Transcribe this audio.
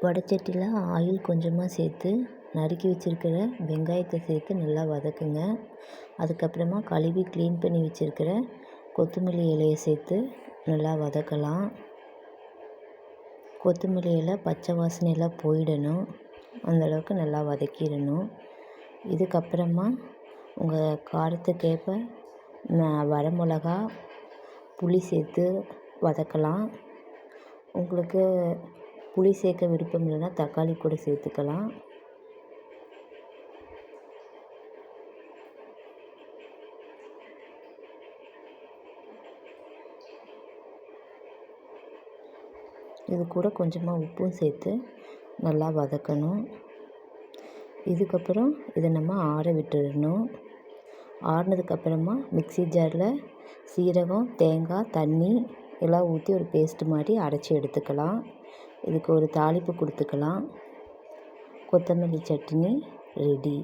வடைச்சட்டியில் oil கொஞ்சமாக சேர்த்து நறுக்கி வச்சுருக்கிற வெங்காயத்தை சேர்த்து நல்லா வதக்குங்க. அதுக்கப்புறமா கழுவி க்ளீன் பண்ணி வச்சுருக்கிற கொத்தமல்லி இலையை சேர்த்து நல்லா வதக்கலாம். கொத்தமல்லி இலை பச்சை வாசனையெல்லாம் போயிடணும். அந்தளவுக்கு நல்லா வதக்கிடணும். இதுக்கப்புறமா உங்கள் காரத்துக்கேற்ப வரமிளகா, புளி சேர்த்து வதக்கலாம். உங்களுக்கு புளி சேர்க்க விருப்பம் இல்லைன்னா தக்காளி கூட சேர்த்துக்கலாம். இது கூட கொஞ்சமாக உப்பும் சேர்த்து நல்லா வதக்கணும். இதுக்கப்புறம் இதை நம்ம ஆற விட்டுடணும். ஆறினதுக்கப்புறமா மிக்ஸி ஜாரில் சீரகம், தேங்காய், தண்ணி எல்லாம் ஊற்றி ஒரு பேஸ்ட்டு மாதிரி அரைச்சி எடுத்துக்கலாம். இதுக்கு ஒரு தாளிப்பு கொடுத்துக்கலாம். கொத்தமல்லி சட்னி ரெடி.